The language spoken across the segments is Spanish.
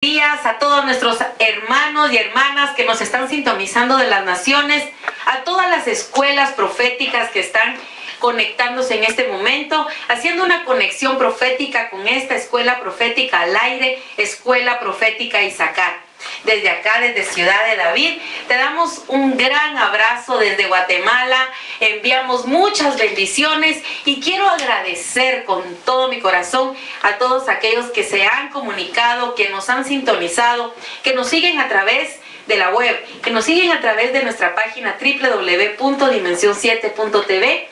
Días a todos nuestros hermanos y hermanas que nos están sintonizando de las naciones, a todas las escuelas proféticas que están conectándose en este momento, haciendo una conexión profética con esta escuela profética al aire, Escuela Profética Isaacar. Desde acá, desde Ciudad de David, te damos un gran abrazo desde Guatemala, enviamos muchas bendiciones y quiero agradecer con todo mi corazón a todos aquellos que se han comunicado, que nos han sintonizado, que nos siguen a través de la web, que nos siguen a través de nuestra página www.dimension7.tv,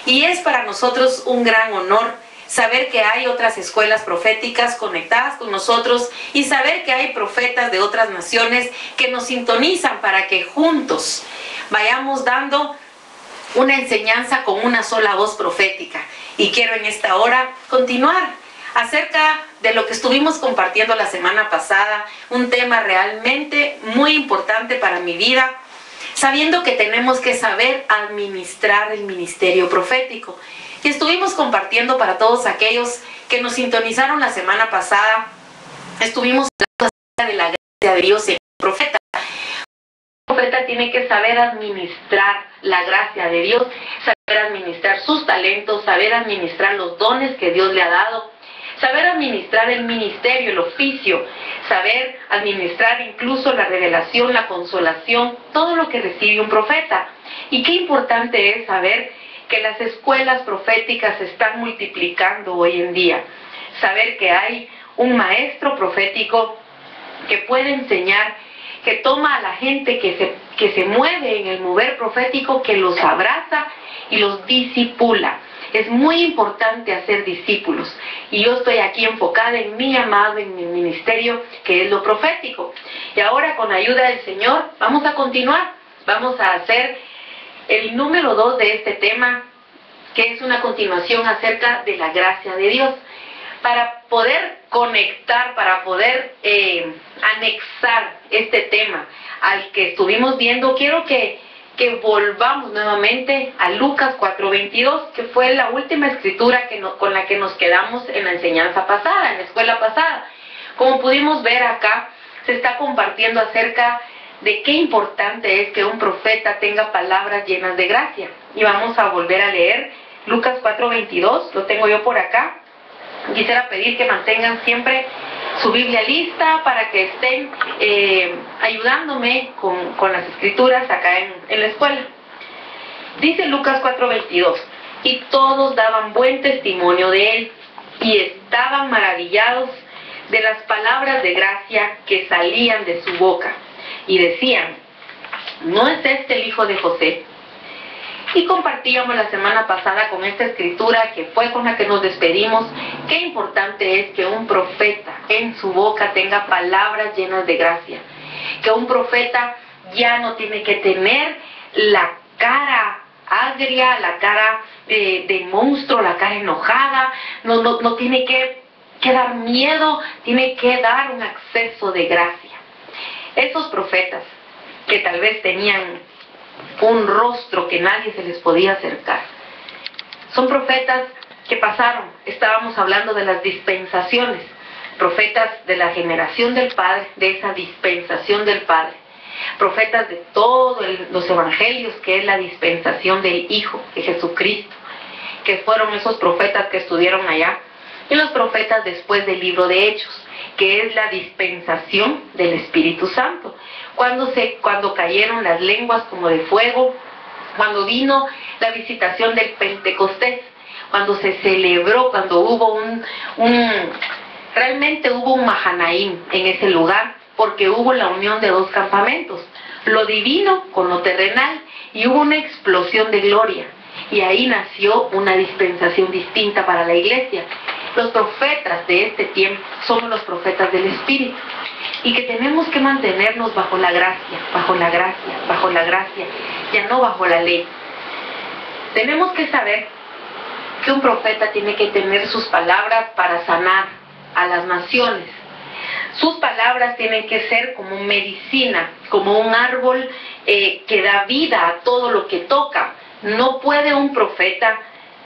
y es para nosotros un gran honor saber que hay otras escuelas proféticas conectadas con nosotros y saber que hay profetas de otras naciones que nos sintonizan para que juntos vayamos dando una enseñanza con una sola voz profética. Y quiero en esta hora continuar acerca de lo que estuvimos compartiendo la semana pasada, un tema realmente muy importante para mi vida, sabiendo que tenemos que saber administrar el ministerio profético. Y estuvimos compartiendo para todos aquellos que nos sintonizaron la semana pasada, estuvimos hablando acerca de la gracia de Dios en el profeta. El profeta tiene que saber administrar la gracia de Dios, saber administrar sus talentos, saber administrar los dones que Dios le ha dado, saber administrar el ministerio, el oficio, saber administrar incluso la revelación, la consolación, todo lo que recibe un profeta. Y qué importante es saber que las escuelas proféticas se están multiplicando hoy en día. Saber que hay un maestro profético que puede enseñar, que toma a la gente que se mueve en el mover profético, que los abraza y los discipula. Es muy importante hacer discípulos. Y yo estoy aquí enfocada en mi llamado, en mi ministerio, que es lo profético. Y ahora, con ayuda del Señor, vamos a continuar. Vamos a hacer el número 2 de este tema, que es una continuación acerca de la gracia de Dios. Para poder conectar, para poder anexar este tema al que estuvimos viendo, quiero que volvamos nuevamente a Lucas 4:22, que fue la última escritura con la que nos quedamos en la enseñanza pasada, en la escuela pasada. Como pudimos ver acá, se está compartiendo acerca de qué importante es que un profeta tenga palabras llenas de gracia. Y vamos a volver a leer Lucas 4:22, lo tengo yo por acá. Quisiera pedir que mantengan siempre su Biblia lista para que estén ayudándome con las escrituras acá en la escuela. Dice Lucas 4:22, y todos daban buen testimonio de él y estaban maravillados de las palabras de gracia que salían de su boca. Y decían, ¿no es este el hijo de José? Y compartíamos la semana pasada con esta escritura que fue con la que nos despedimos, qué importante es que un profeta en su boca tenga palabras llenas de gracia. Que un profeta ya no tiene que tener la cara agria, la cara de monstruo, la cara enojada, no tiene que dar miedo, tiene que dar un acceso de gracia. Esos profetas que tal vez tenían un rostro que nadie se les podía acercar, son profetas que pasaron, estábamos hablando de las dispensaciones, profetas de la generación del Padre, de esa dispensación del Padre, profetas de todos los evangelios, que es la dispensación del Hijo, de Jesucristo, que fueron esos profetas que estuvieron allá, y los profetas después del libro de Hechos, que es la dispensación del Espíritu Santo. Cuando cayeron las lenguas como de fuego, cuando vino la visitación del Pentecostés, cuando se celebró, cuando hubo realmente hubo un Mahanaim en ese lugar, porque hubo la unión de dos campamentos, lo divino con lo terrenal, y hubo una explosión de gloria, y ahí nació una dispensación distinta para la iglesia. Los profetas de este tiempo somos los profetas del Espíritu, y que tenemos que mantenernos bajo la gracia, bajo la gracia, bajo la gracia, ya no bajo la ley. Tenemos que saber que un profeta tiene que tener sus palabras para sanar a las naciones. Sus palabras tienen que ser como medicina, como un árbol que da vida a todo lo que toca. No puede un profeta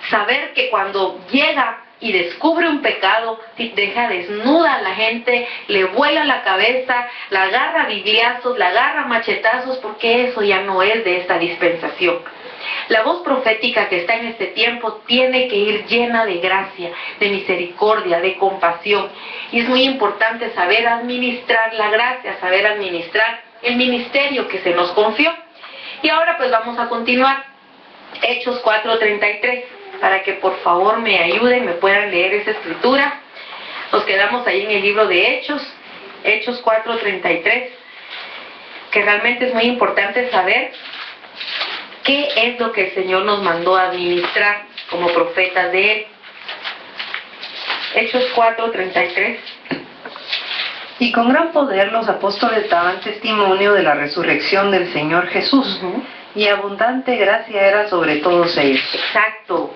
saber que cuando llega y descubre un pecado, deja desnuda a la gente, le vuela la cabeza, la agarra a bibliazos, la agarra a machetazos, porque eso ya no es de esta dispensación. La voz profética que está en este tiempo tiene que ir llena de gracia, de misericordia, de compasión. Y es muy importante saber administrar la gracia, saber administrar el ministerio que se nos confió. Y ahora pues vamos a continuar. Hechos 4:33, para que por favor me ayuden, me puedan leer esa escritura. Nos quedamos ahí en el libro de Hechos 4:33, que realmente es muy importante saber qué es lo que el Señor nos mandó a administrar como profetas de Él. Hechos 4:33. Y con gran poder los apóstoles daban testimonio de la resurrección del Señor Jesús, y abundante gracia era sobre todos ellos. Exacto.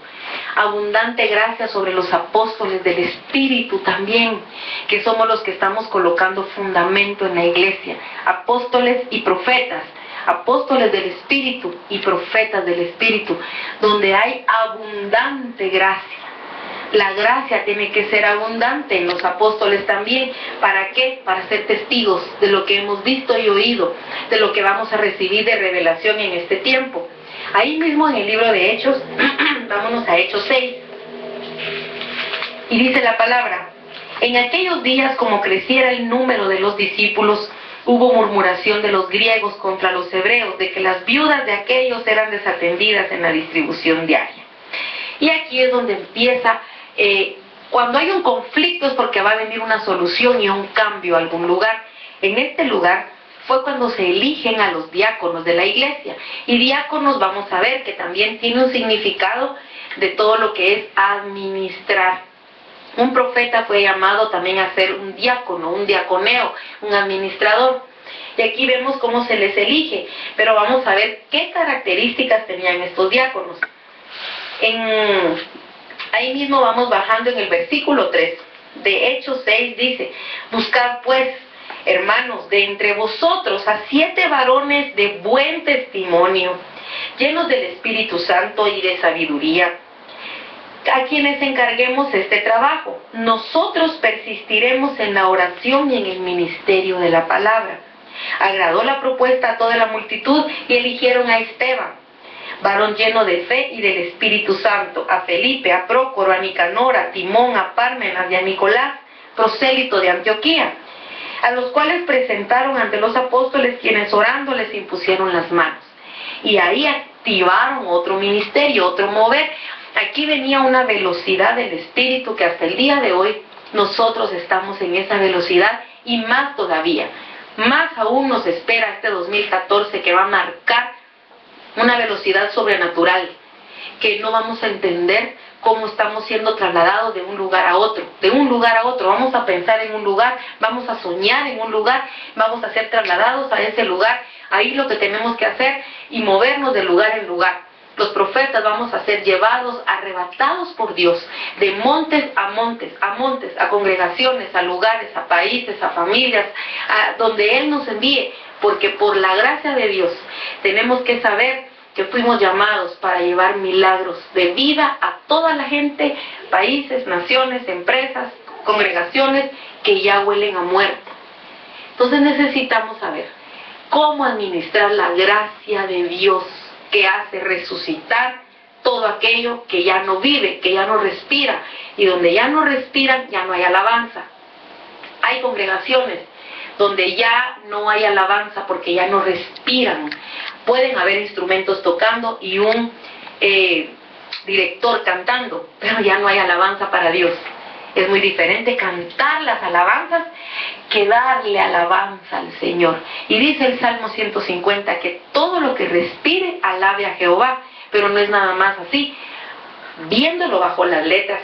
Abundante gracia sobre los apóstoles del Espíritu también, que somos los que estamos colocando fundamento en la iglesia. Apóstoles y profetas. Apóstoles del Espíritu y profetas del Espíritu, donde hay abundante gracia. La gracia tiene que ser abundante en los apóstoles también. ¿Para qué? Para ser testigos de lo que hemos visto y oído, de lo que vamos a recibir de revelación en este tiempo. Ahí mismo en el libro de Hechos, vámonos a Hechos 6, y dice la palabra: en aquellos días, como creciera el número de los discípulos, hubo murmuración de los griegos contra los hebreos, de que las viudas de aquellos eran desatendidas en la distribución diaria. Y aquí es donde empieza, cuando hay un conflicto es porque va a venir una solución y un cambio a algún lugar. En este lugar fue cuando se eligen a los diáconos de la iglesia. Y diáconos vamos a ver que también tiene un significado de todo lo que es administrar. Un profeta fue llamado también a ser un diácono, un diaconeo, un administrador. Y aquí vemos cómo se les elige, pero vamos a ver qué características tenían estos diáconos. Ahí mismo vamos bajando en el versículo 3 de Hechos 6, dice: buscad pues, hermanos, de entre vosotros a 7 varones de buen testimonio, llenos del Espíritu Santo y de sabiduría, a quienes encarguemos este trabajo. Nosotros persistiremos en la oración y en el ministerio de la palabra. Agradó la propuesta a toda la multitud y eligieron a Esteban, varón lleno de fe y del Espíritu Santo, a Felipe, a Prócoro, a Nicanor, a Timón, a Pármenas y a Nicolás, prosélito de Antioquía, a los cuales presentaron ante los apóstoles, quienes orando les impusieron las manos. Y ahí activaron otro ministerio, otro mover. Aquí venía una velocidad del Espíritu que hasta el día de hoy nosotros estamos en esa velocidad, y más todavía. Más aún nos espera este 2014, que va a marcar una velocidad sobrenatural, que no vamos a entender cómo estamos siendo trasladados de un lugar a otro, vamos a pensar en un lugar, vamos a soñar en un lugar, vamos a ser trasladados a ese lugar. Ahí lo que tenemos que hacer y movernos de lugar en lugar. Los profetas vamos a ser llevados, arrebatados por Dios, de montes a montes, a congregaciones, a lugares, a países, a familias, a donde Él nos envíe, porque por la gracia de Dios tenemos que saber que fuimos llamados para llevar milagros de vida a toda la gente, países, naciones, empresas, congregaciones que ya huelen a muerte. Entonces necesitamos saber cómo administrar la gracia de Dios, que hace resucitar todo aquello que ya no vive, que ya no respira. Y donde ya no respiran, ya no hay alabanza. Hay congregaciones donde ya no hay alabanza porque ya no respiran. Pueden haber instrumentos tocando y un director cantando, pero ya no hay alabanza para Dios. Es muy diferente cantar las alabanzas que darle alabanza al Señor. Y dice el Salmo 150 que todo lo que respire alabe a Jehová, pero no es nada más así. Viéndolo bajo las letras,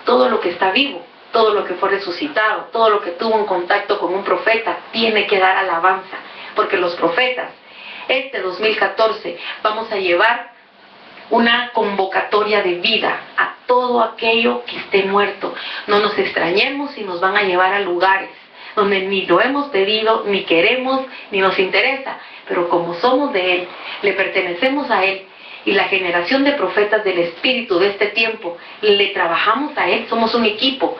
todo lo que está vivo, todo lo que fue resucitado, todo lo que tuvo un contacto con un profeta, tiene que dar alabanza, porque los profetas, este 2014, vamos a llevar una convocatoria de vida a todo aquello que esté muerto. No nos extrañemos si nos van a llevar a lugares donde ni lo hemos pedido, ni queremos, ni nos interesa, pero como somos de Él, le pertenecemos a Él, y la generación de profetas del Espíritu de este tiempo, le trabajamos a Él, somos un equipo,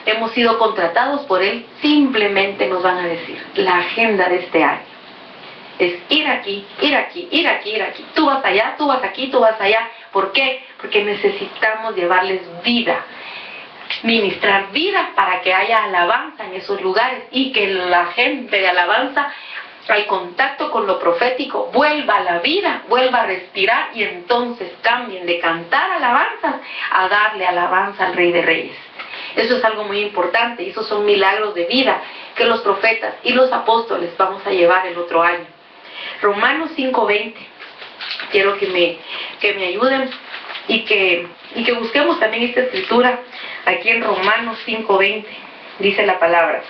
hemos sido contratados por Él, simplemente nos van a decir, la agenda de este año es ir aquí, ir aquí, ir aquí, ir aquí, tú vas allá, tú vas aquí, tú vas allá. ¿Por qué? Porque necesitamos llevarles vida, ministrar vida para que haya alabanza en esos lugares y que la gente de alabanza, al contacto con lo profético, vuelva a la vida, vuelva a respirar y entonces cambien de cantar alabanzas a darle alabanza al Rey de Reyes. Eso es algo muy importante y esos son milagros de vida que los profetas y los apóstoles vamos a llevar el otro año. Romanos 5:20, quiero que me ayuden y que busquemos también esta escritura aquí en Romanos 5:20, dice la palabra.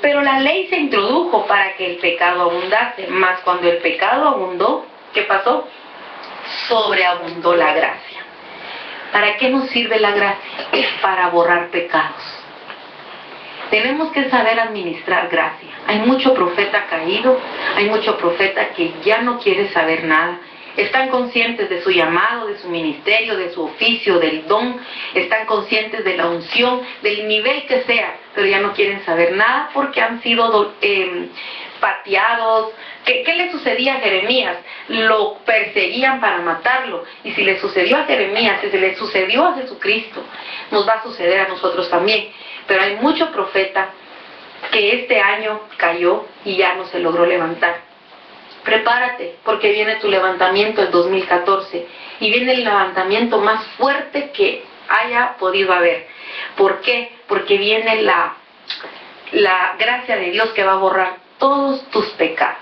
Pero la ley se introdujo para que el pecado abundase, mas cuando el pecado abundó, ¿qué pasó? Sobreabundó la gracia. ¿Para qué nos sirve la gracia? Es para borrar pecados. Tenemos que saber administrar gracia. Hay mucho profeta caído, hay mucho profeta que ya no quiere saber nada. Están conscientes de su llamado, de su ministerio, de su oficio, del don. Están conscientes de la unción, del nivel que sea, pero ya no quieren saber nada porque han sido pateados. ¿Qué le sucedía a Jeremías? Lo perseguían para matarlo. Y si le sucedió a Jeremías, si le sucedió a Jesucristo, nos va a suceder a nosotros también. Pero hay mucho profeta que este año cayó y ya no se logró levantar. Prepárate, porque viene tu levantamiento el 2014 y viene el levantamiento más fuerte que haya podido haber. ¿Por qué? Porque viene la gracia de Dios que va a borrar todos tus pecados.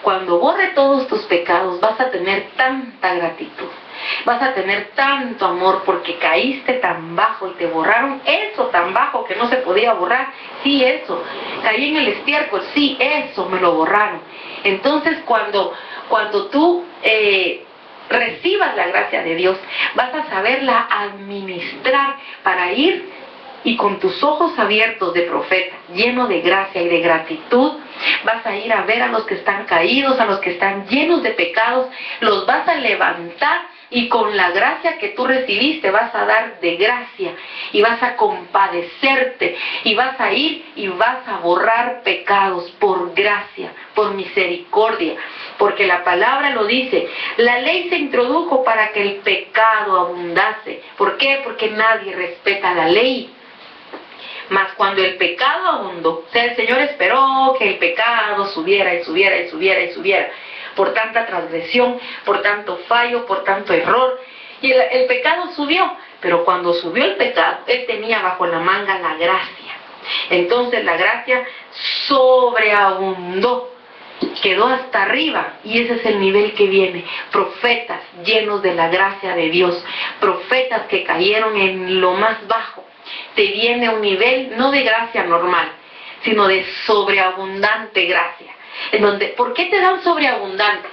Cuando borre todos tus pecados vas a tener tanta gratitud, vas a tener tanto amor porque caíste tan bajo y te borraron eso tan bajo que no se podía borrar. Sí, eso. Caí en el estiércol, sí, eso me lo borraron. Entonces cuando tú recibas la gracia de Dios, vas a saberla administrar para ir y con tus ojos abiertos de profeta, lleno de gracia y de gratitud, vas a ir a ver a los que están caídos, a los que están llenos de pecados, los vas a levantar y con la gracia que tú recibiste vas a dar de gracia y vas a compadecerte y vas a ir y vas a borrar pecados por gracia, por misericordia, porque la palabra lo dice, la ley se introdujo para que el pecado abundase. ¿Por qué? Porque nadie respeta la ley. Mas cuando el pecado abundó, o sea, el Señor esperó que el pecado subiera y subiera y subiera y subiera, por tanta transgresión, por tanto fallo, por tanto error, y el pecado subió, pero cuando subió el pecado, Él tenía bajo la manga la gracia. Entonces la gracia sobreabundó, quedó hasta arriba, y ese es el nivel que viene. Profetas llenos de la gracia de Dios, profetas que cayeron en lo más bajo. Te viene un nivel no de gracia normal, sino de sobreabundante gracia. En donde, ¿por qué te dan sobreabundante?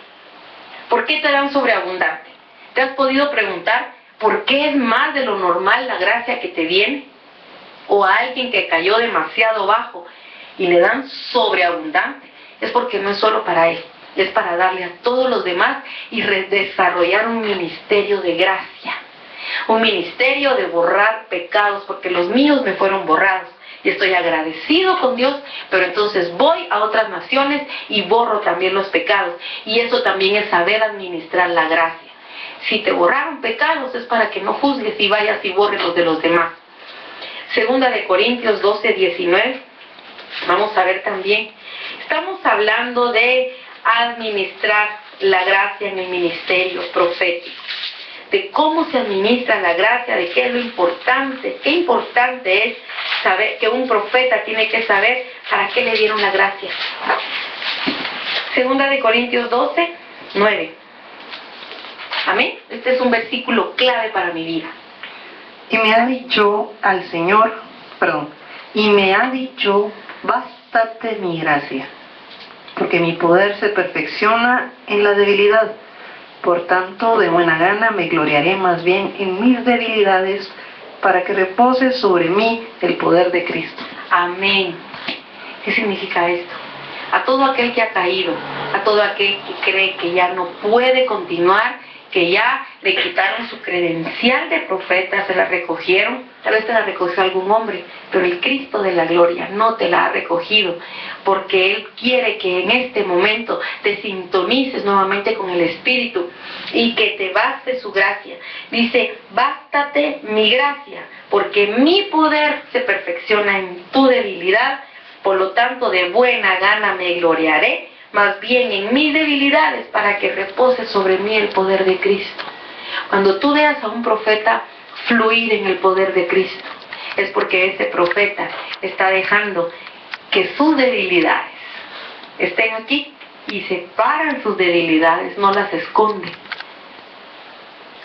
¿Por qué te dan sobreabundante? ¿Te has podido preguntar por qué es más de lo normal la gracia que te viene? O a alguien que cayó demasiado bajo y le dan sobreabundante. Es porque no es solo para él, es para darle a todos los demás y desarrollar un ministerio de gracia. Un ministerio de borrar pecados, porque los míos me fueron borrados. Y estoy agradecido con Dios, pero entonces voy a otras naciones y borro también los pecados. Y eso también es saber administrar la gracia. Si te borraron pecados es para que no juzgues y vayas y borres los de los demás. Segunda de Corintios 12:19. Vamos a ver también. Estamos hablando de administrar la gracia en el ministerio profético. De cómo se administra la gracia, de qué es lo importante, qué importante es saber que un profeta tiene que saber para qué le dieron la gracia. Segunda de Corintios 12:9. Amén. Este es un versículo clave para mi vida. Y me ha dicho al Señor, y me ha dicho, bástate mi gracia, porque mi poder se perfecciona en la debilidad. Por tanto, de buena gana me gloriaré más bien en mis debilidades, para que repose sobre mí el poder de Cristo. Amén. ¿Qué significa esto? A todo aquel que ha caído, a todo aquel que cree que ya no puede continuar, que ya le quitaron su credencial de profeta, se la recogieron, tal vez te la recogió algún hombre, pero el Cristo de la gloria no te la ha recogido, porque Él quiere que en este momento te sintonices nuevamente con el Espíritu y que te baste su gracia. Dice, bástate mi gracia, porque mi poder se perfecciona en tu debilidad, por lo tanto de buena gana me gloriaré, más bien en mis debilidades, para que repose sobre mí el poder de Cristo. Cuando tú veas a un profeta fluir en el poder de Cristo, es porque ese profeta está dejando que sus debilidades estén aquí y separan sus debilidades, no las esconde.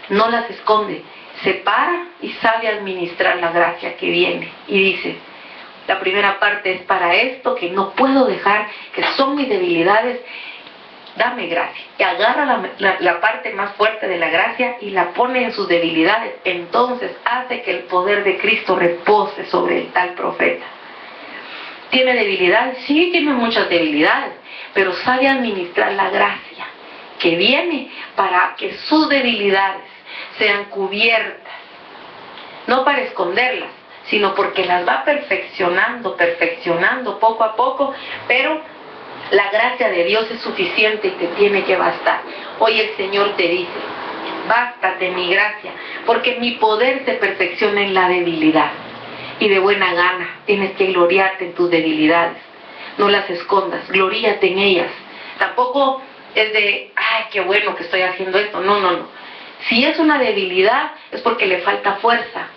No las esconde, se para y sabe administrar la gracia que viene y dice, la primera parte es para esto que no puedo dejar, que son mis debilidades, dame gracia. Y agarra la parte más fuerte de la gracia y la pone en sus debilidades. Entonces hace que el poder de Cristo repose sobre el tal profeta. ¿Tiene debilidades? Sí, tiene muchas debilidades, pero sabe administrar la gracia que viene para que sus debilidades sean cubiertas, no para esconderlas, sino porque las va perfeccionando poco a poco, pero la gracia de Dios es suficiente y te tiene que bastar. Hoy el Señor te dice, bástate mi gracia, porque mi poder se perfecciona en la debilidad. Y de buena gana tienes que gloriarte en tus debilidades, no las escondas, gloríate en ellas. Tampoco es de, ay, qué bueno que estoy haciendo esto, no. Si es una debilidad, es porque le falta fuerza,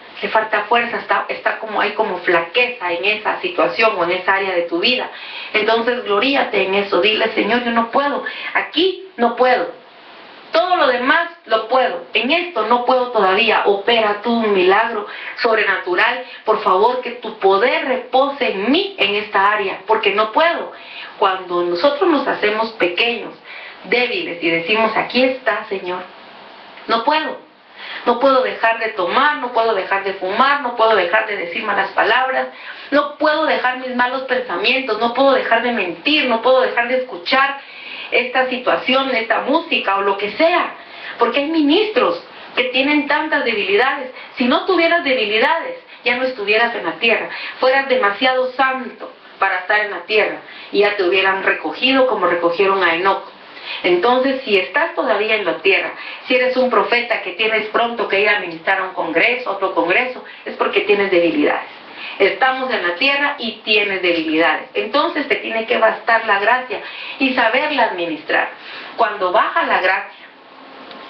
está como hay como flaqueza en esa situación o en esa área de tu vida. Entonces gloríate en eso, dile, Señor, yo no puedo, aquí no puedo, todo lo demás lo puedo, en esto no puedo todavía, opera tú un milagro sobrenatural, por favor que tu poder repose en mí en esta área, porque no puedo. Cuando nosotros nos hacemos pequeños, débiles y decimos, aquí está, Señor, no puedo dejar de tomar, no puedo dejar de fumar, no puedo dejar de decir malas palabras, no puedo dejar mis malos pensamientos, no puedo dejar de mentir, no puedo dejar de escuchar esta situación, esta música o lo que sea, porque hay ministros que tienen tantas debilidades. Si no tuvieras debilidades, ya no estuvieras en la tierra, fueras demasiado santo para estar en la tierra y ya te hubieran recogido como recogieron a Enoc. Entonces, si estás todavía en la tierra, si eres un profeta que tienes pronto que ir a ministrar a un congreso, otro congreso, es porque tienes debilidades. Estamos en la tierra y tienes debilidades. Entonces te tiene que bastar la gracia y saberla administrar. Cuando baja la gracia,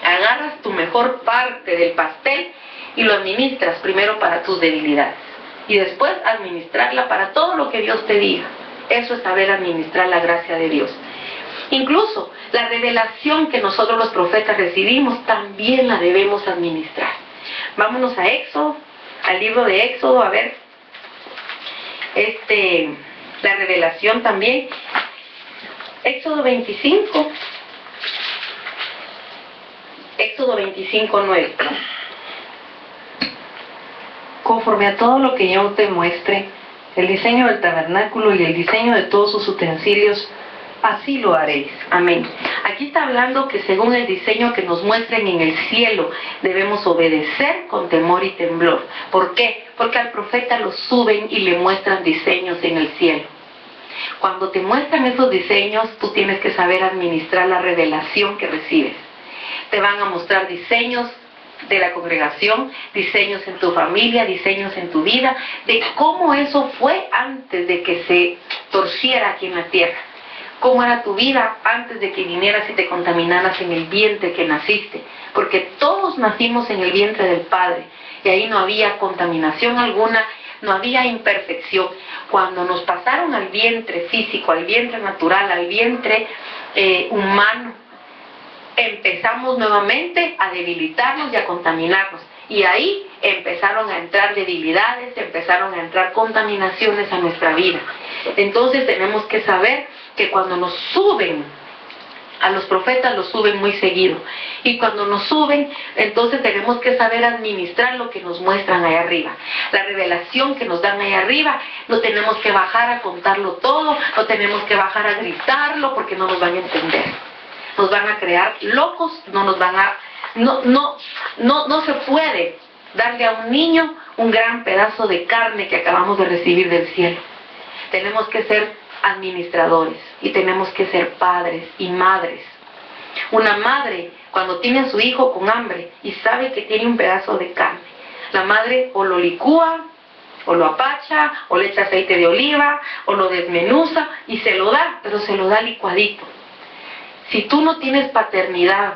agarras tu mejor parte del pastel y lo administras primero para tus debilidades. Y después administrarla para todo lo que Dios te diga. Eso es saber administrar la gracia de Dios. Incluso la revelación que nosotros los profetas recibimos también la debemos administrar. Vámonos a Éxodo, al libro de Éxodo, a ver la revelación también. Éxodo 25, Éxodo 25:9. Conforme a todo lo que yo te muestre, el diseño del tabernáculo y el diseño de todos sus utensilios, así lo haréis. Amén. Aquí está hablando que según el diseño que nos muestren en el cielo, debemos obedecer con temor y temblor. ¿Por qué? Porque al profeta lo suben y le muestran diseños en el cielo. Cuando te muestran esos diseños, tú tienes que saber administrar la revelación que recibes. Te van a mostrar diseños de la congregación, diseños en tu familia, diseños en tu vida, de cómo eso fue antes de que se torciera aquí en la tierra. Cómo era tu vida antes de que vinieras y te contaminaras en el vientre que naciste, porque todos nacimos en el vientre del Padre y ahí no había contaminación alguna, no había imperfección. Cuando nos pasaron al vientre físico, al vientre natural, al vientre humano, empezamos nuevamente a debilitarnos y a contaminarnos. Y ahí empezaron a entrar debilidades, empezaron a entrar contaminaciones a nuestra vida. Entonces tenemos que saber que cuando nos suben A los profetas los suben muy seguido. Y cuando nos suben, entonces tenemos que saber administrar lo que nos muestran allá arriba. La revelación que nos dan allá arriba, no tenemos que bajar a contarlo todo, no tenemos que bajar a gritarlo porque no nos van a entender. Nos van a crear locos, no se puede darle a un niño un gran pedazo de carne que acabamos de recibir del cielo. Tenemos que ser administradores y tenemos que ser padres y madres. Una madre, cuando tiene a su hijo con hambre y sabe que tiene un pedazo de carne, la madre o lo licúa, o lo apacha, o le echa aceite de oliva, o lo desmenuza y se lo da, pero se lo da licuadito. Si tú no tienes paternidad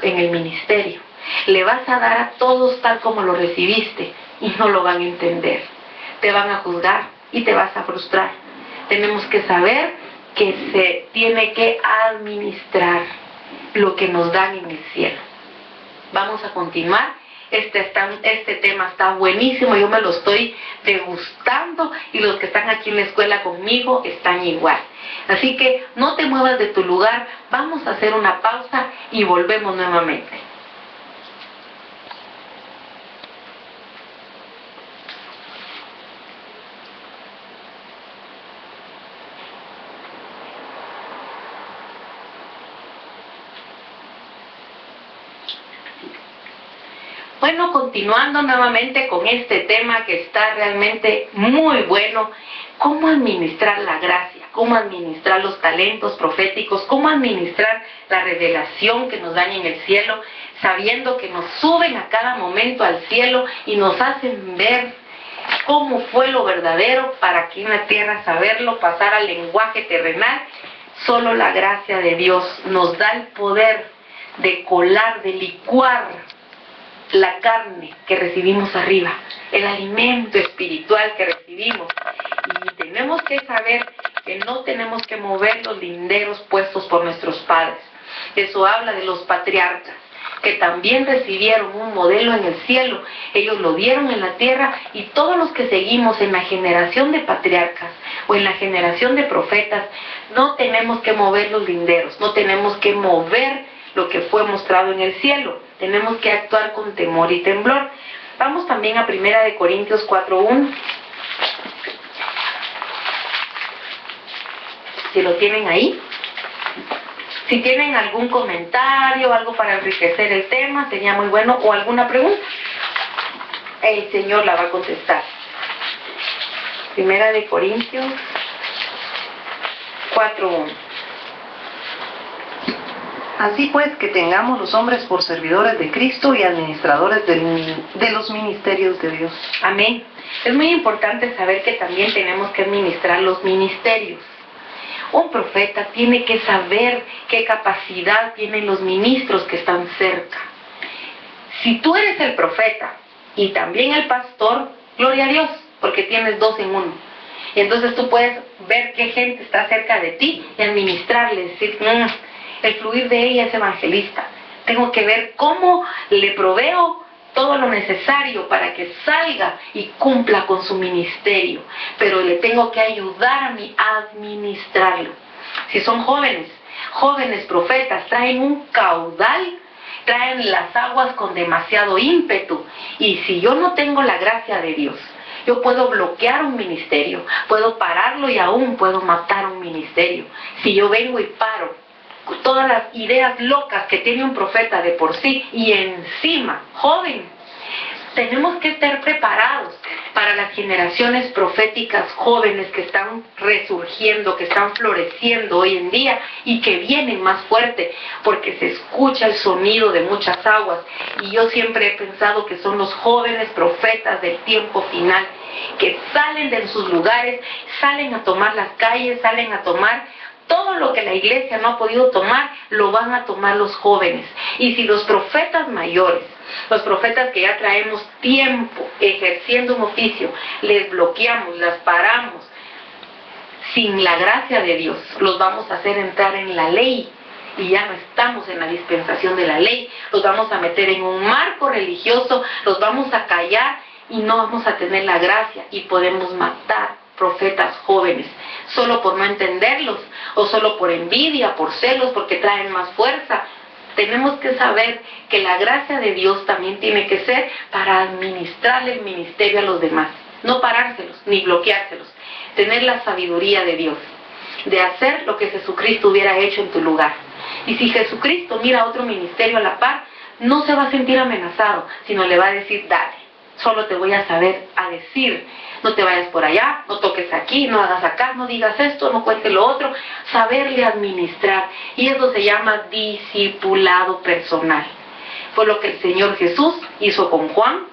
en el ministerio, le vas a dar a todos tal como lo recibiste y no lo van a entender. Te van a juzgar y te vas a frustrar. Tenemos que saber que se tiene que administrar lo que nos dan en el cielo. Vamos a continuar. Este tema está buenísimo, yo me lo estoy degustando y los que están aquí en la escuela conmigo están igual. Así que no te muevas de tu lugar, vamos a hacer una pausa y volvemos nuevamente. Bueno, continuando nuevamente con este tema que está realmente muy bueno, cómo administrar la gracia, cómo administrar los talentos proféticos, cómo administrar la revelación que nos dan en el cielo, sabiendo que nos suben a cada momento al cielo y nos hacen ver cómo fue lo verdadero para aquí en la tierra saberlo, pasar al lenguaje terrenal. Solo la gracia de Dios nos da el poder de colar, de licuar la carne que recibimos arriba, el alimento espiritual que recibimos. Y tenemos que saber que no tenemos que mover los linderos puestos por nuestros padres. Eso habla de los patriarcas, que también recibieron un modelo en el cielo. Ellos lo vieron en la tierra y todos los que seguimos en la generación de patriarcas o en la generación de profetas, no tenemos que mover los linderos, no tenemos que mover lo que fue mostrado en el cielo. Tenemos que actuar con temor y temblor. Vamos también a 1 Corintios 4:1. Si lo tienen ahí. Si tienen algún comentario, algo para enriquecer el tema, sería muy bueno, o alguna pregunta, el Señor la va a contestar. 1 Corintios 4:1. Así pues, que tengamos los hombres por servidores de Cristo y administradores de los ministerios de Dios. Amén. Es muy importante saber que también tenemos que administrar los ministerios. Un profeta tiene que saber qué capacidad tienen los ministros que están cerca. Si tú eres el profeta y también el pastor, gloria a Dios, porque tienes dos en uno. Y entonces tú puedes ver qué gente está cerca de ti y administrarle, decir, el fluir de ella es evangelista. Tengo que ver cómo le proveo todo lo necesario para que salga y cumpla con su ministerio. Pero le tengo que ayudar a mí a administrarlo. Si son jóvenes profetas, traen un caudal, traen las aguas con demasiado ímpetu. Y si yo no tengo la gracia de Dios, yo puedo bloquear un ministerio, puedo pararlo y aún puedo matar un ministerio. Si yo vengo y paro todas las ideas locas que tiene un profeta de por sí y encima, joven, tenemos que estar preparados para las generaciones proféticas jóvenes que están resurgiendo, que están floreciendo hoy en día y que vienen más fuerte porque se escucha el sonido de muchas aguas. Y yo siempre he pensado que son los jóvenes profetas del tiempo final que salen de sus lugares, salen a tomar las calles, salen a tomar todo lo que la iglesia no ha podido tomar, lo van a tomar los jóvenes. Y si los profetas mayores, los profetas que ya traemos tiempo ejerciendo un oficio, les bloqueamos, las paramos, sin la gracia de Dios, los vamos a hacer entrar en la ley. Y ya no estamos en la dispensación de la ley, los vamos a meter en un marco religioso, los vamos a callar y no vamos a tener la gracia y podemos matar profetas jóvenes, solo por no entenderlos, o solo por envidia, por celos, porque traen más fuerza. Tenemos que saber que la gracia de Dios también tiene que ser para administrar el ministerio a los demás, no parárselos ni bloqueárselos, tener la sabiduría de Dios, de hacer lo que Jesucristo hubiera hecho en tu lugar. Y si Jesucristo mira otro ministerio a la par, no se va a sentir amenazado, sino le va a decir, dale, solo te voy a saber a decir, no te vayas por allá, no toques aquí, no hagas acá, no digas esto, no cuentes lo otro, saberle administrar. Y eso se llama discipulado personal. Fue lo que el Señor Jesús hizo con Juan,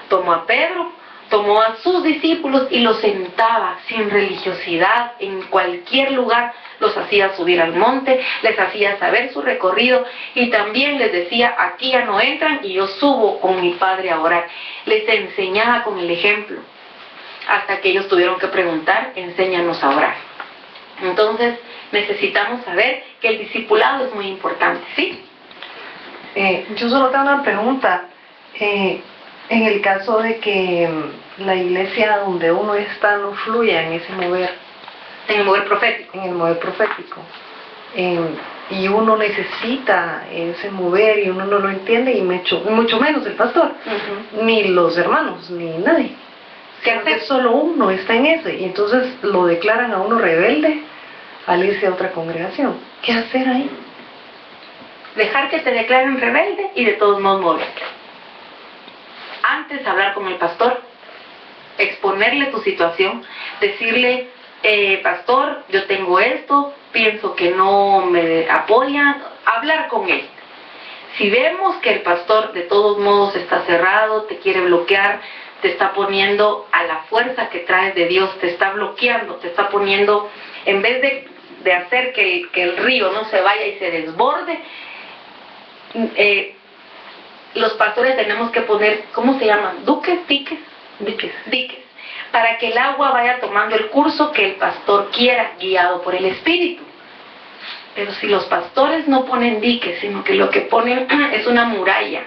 tomó a Pedro, tomó a sus discípulos y los sentaba sin religiosidad en cualquier lugar, los hacía subir al monte, les hacía saber su recorrido y también les decía, aquí ya no entran y yo subo con mi Padre a orar. Les enseñaba con el ejemplo, hasta que ellos tuvieron que preguntar, enséñanos a orar. Entonces necesitamos saber que el discipulado es muy importante, ¿sí? Yo solo tengo una pregunta. En el caso de que la iglesia donde uno está no fluya en ese mover, en el mover profético, y uno necesita ese mover y uno no lo entiende, y mucho menos el pastor, ni los hermanos, ni nadie, que solo uno está en ese, y entonces lo declaran a uno rebelde al irse a otra congregación. ¿Qué hacer ahí? Dejar que te declaren rebelde y de todos modos moverte. Antes hablar con el pastor, exponerle tu situación, decirle, pastor, yo tengo esto, pienso que no me apoyan, hablar con él. Si vemos que el pastor de todos modos está cerrado, te quiere bloquear, te está poniendo a la fuerza que traes de Dios, te está bloqueando, te está poniendo, en vez de hacer que el río no se vaya y se desborde, los pastores tenemos que poner, ¿cómo se llaman? Diques, para que el agua vaya tomando el curso que el pastor quiera, guiado por el Espíritu. Pero si los pastores no ponen diques, sino que lo que ponen es una muralla,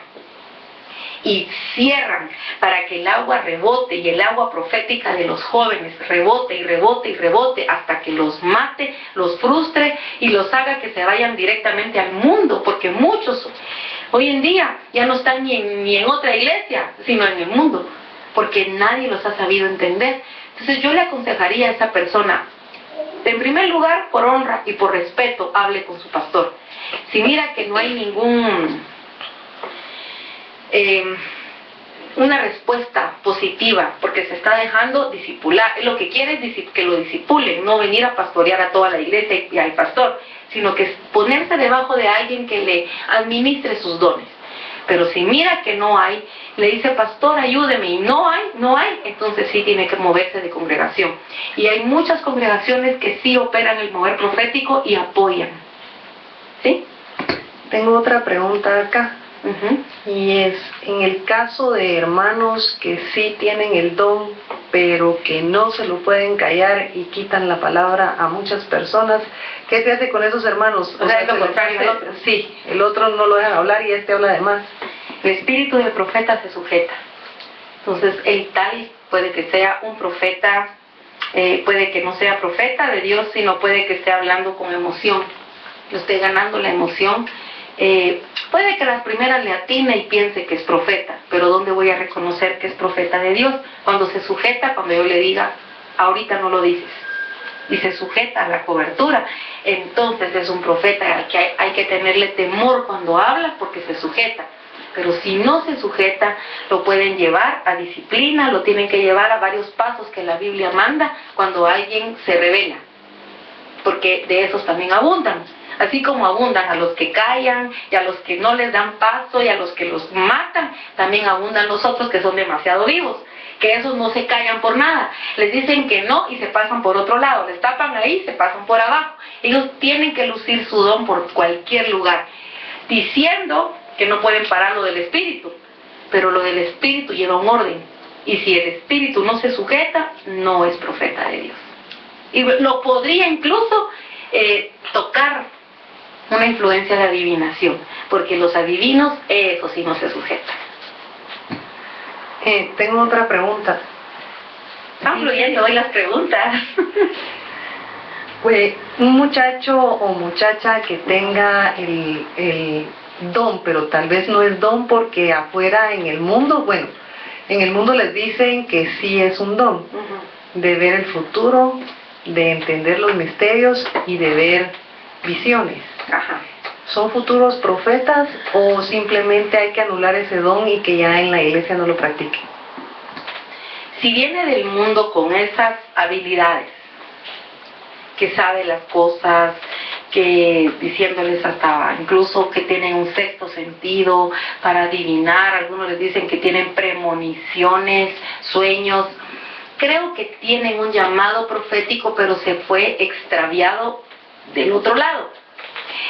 y cierran para que el agua rebote, y el agua profética de los jóvenes rebote y rebote y rebote hasta que los mate, los frustre y los haga que se vayan directamente al mundo, porque muchos hoy en día ya no están ni en otra iglesia, sino en el mundo, porque nadie los ha sabido entender. Entonces yo le aconsejaría a esa persona, en primer lugar, por honra y por respeto, hable con su pastor. Si mira que no hay una respuesta positiva, porque se está dejando discipular, lo que quiere es que lo discipulen, no venir a pastorear a toda la iglesia y al pastor, sino que ponerse debajo de alguien que le administre sus dones. Pero si mira que no hay, le dice, pastor, ayúdeme, y no hay, entonces sí tiene que moverse de congregación. Y hay muchas congregaciones que sí operan el mover profético y apoyan. ¿Sí? Tengo otra pregunta acá. Y es, en el caso de hermanos que sí tienen el don, pero que no se lo pueden callar y quitan la palabra a muchas personas, ¿qué se hace con esos hermanos? O sea, es lo contrario al otro. Sí, el otro no lo dejan hablar y este habla de más. El espíritu del profeta se sujeta. Entonces, el tal puede que sea un profeta, puede que no sea profeta de Dios, sino puede que esté hablando con emoción. Yo esté ganando la emoción. Puede que las primeras le atine y piense que es profeta, pero ¿dónde voy a reconocer que es profeta de Dios? Cuando se sujeta, cuando yo le diga, ahorita no lo dices, y se sujeta a la cobertura, entonces es un profeta al que hay que tenerle temor cuando habla, porque se sujeta. Pero si no se sujeta, lo pueden llevar a disciplina, lo tienen que llevar a varios pasos que la Biblia manda cuando alguien se revela, porque de esos también abundan. Así como abundan a los que callan y a los que no les dan paso y a los que los matan, también abundan los otros que son demasiado vivos, que esos no se callan por nada, les dicen que no y se pasan por otro lado, les tapan ahí y se pasan por abajo. Ellos tienen que lucir su don por cualquier lugar, diciendo que no pueden parar lo del espíritu, pero lo del espíritu lleva un orden, y si el espíritu no se sujeta, no es profeta de Dios. Y lo podría incluso tocar una influencia de adivinación, porque los adivinos, eso sí no se sujetan. Tengo otra pregunta. Están fluyendo hoy las preguntas. Pues un muchacho o muchacha que tenga el don, pero tal vez no es don porque afuera en el mundo, bueno, en el mundo les dicen que sí es un don, de ver el futuro, de entender los misterios y de ver visiones. Ajá. ¿Son futuros profetas o simplemente hay que anular ese don y que ya en la iglesia no lo practiquen? Si viene del mundo con esas habilidades, que sabe las cosas, que diciéndoles hasta incluso que tienen un sexto sentido para adivinar, algunos les dicen que tienen premoniciones, sueños, creo que tienen un llamado profético, pero se fue extraviado del otro lado.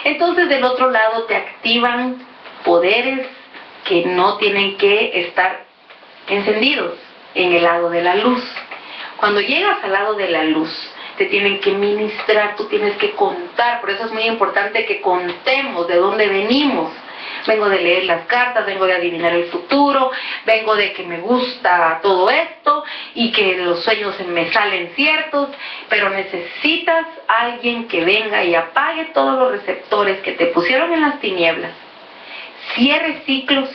Entonces del otro lado te activan poderes que no tienen que estar encendidos en el lado de la luz. Cuando llegas al lado de la luz, te tienen que ministrar, tú tienes que contar, por eso es muy importante que contemos de dónde venimos. Vengo de leer las cartas, vengo de adivinar el futuro, vengo de que me gusta todo esto y que los sueños me salen ciertos, pero necesitas alguien que venga y apague todos los receptores que te pusieron en las tinieblas, cierre ciclos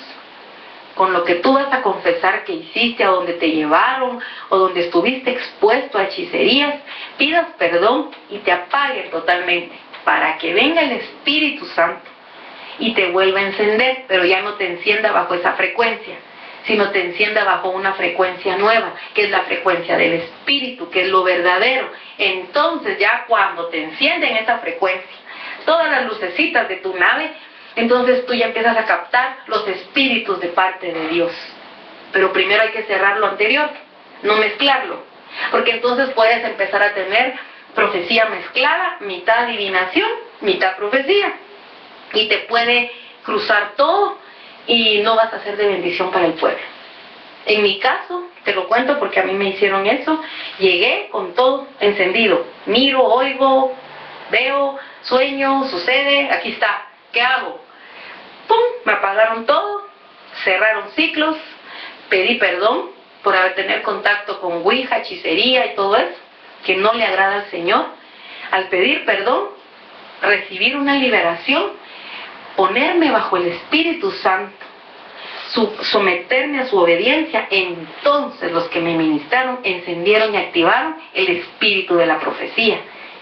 con lo que tú vas a confesar que hiciste, a donde te llevaron o donde estuviste expuesto a hechicerías, pidas perdón y te apaguen totalmente para que venga el Espíritu Santo y te vuelva a encender, pero ya no te encienda bajo esa frecuencia, sino te encienda bajo una frecuencia nueva, que es la frecuencia del Espíritu, que es lo verdadero. Entonces ya cuando te encienden esa frecuencia, todas las lucecitas de tu nave, entonces tú ya empiezas a captar los espíritus de parte de Dios. Pero primero hay que cerrar lo anterior, no mezclarlo, porque entonces puedes empezar a tener profecía mezclada, mitad adivinación, mitad profecía, y te puede cruzar todo y no vas a ser de bendición para el pueblo. En mi caso, te lo cuento porque a mí me hicieron eso, llegué con todo encendido, miro, oigo, veo, sueño, sucede, aquí está. ¿Qué hago? ¡Pum! Me apagaron todo, cerraron ciclos, pedí perdón por haber tenido contacto con Ouija, hechicería y todo eso, que no le agrada al Señor. Al pedir perdón, recibir una liberación, ponerme bajo el Espíritu Santo, someterme a su obediencia, entonces los que me ministraron encendieron y activaron el espíritu de la profecía.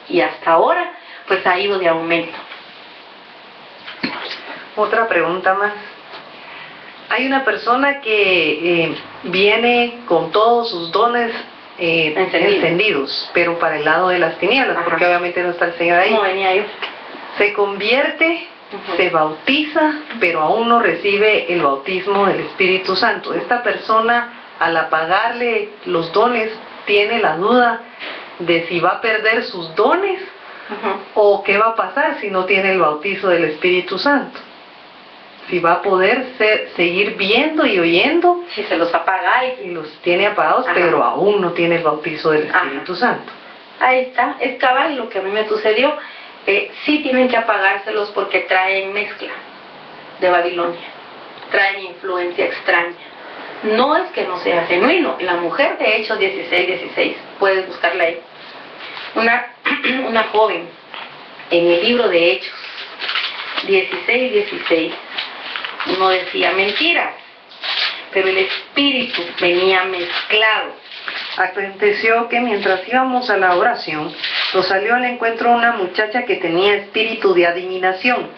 Y hasta ahora, pues ha ido de aumento. Otra pregunta más. Hay una persona que viene con todos sus dones encendidos, pero para el lado de las tinieblas, ajá, porque obviamente no está el Señor ahí. No venía yo. Se convierte, se bautiza, pero aún no recibe el bautismo del Espíritu Santo. Esta persona, al apagarle los dones, tiene la duda de si va a perder sus dones o qué va a pasar si no tiene el bautizo del Espíritu Santo. Si va a poder seguir viendo y oyendo, si se los apaga y los tiene apagados, ajá, pero aún no tiene el bautizo del Espíritu, ajá, Santo. Ahí está, es cabal lo que a mí me sucedió. Sí tienen que apagárselos porque traen mezcla de Babilonia, traen influencia extraña. No es que no sea genuino. La mujer de Hechos 16:16, puedes buscarla ahí. Una joven en el libro de Hechos 16:16 no decía mentiras, pero el espíritu venía mezclado. Aconteció que mientras íbamos a la oración, nos salió al encuentro una muchacha que tenía espíritu de adivinación,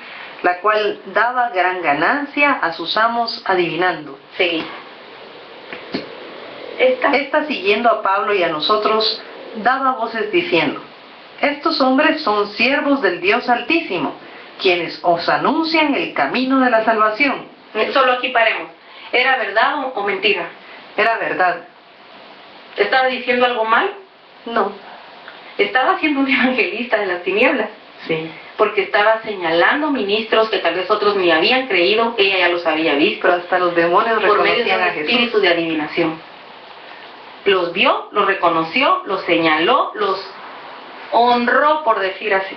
la cual daba gran ganancia a sus amos adivinando. Sí. Esta siguiendo a Pablo y a nosotros, daba voces diciendo: estos hombres son siervos del Dios Altísimo, quienes os anuncian el camino de la salvación. Solo aquí paremos. ¿Era verdad o mentira? Era verdad. ¿Estaba diciendo algo mal? No. Estaba siendo un evangelista de las tinieblas. Sí. Porque estaba señalando ministros que tal vez otros ni habían creído, ella ya los había visto. Pero hasta los demonios por medio de reconocían un a Jesús. Espíritu de adivinación. Los vio, los reconoció, los señaló, los honró, por decir así.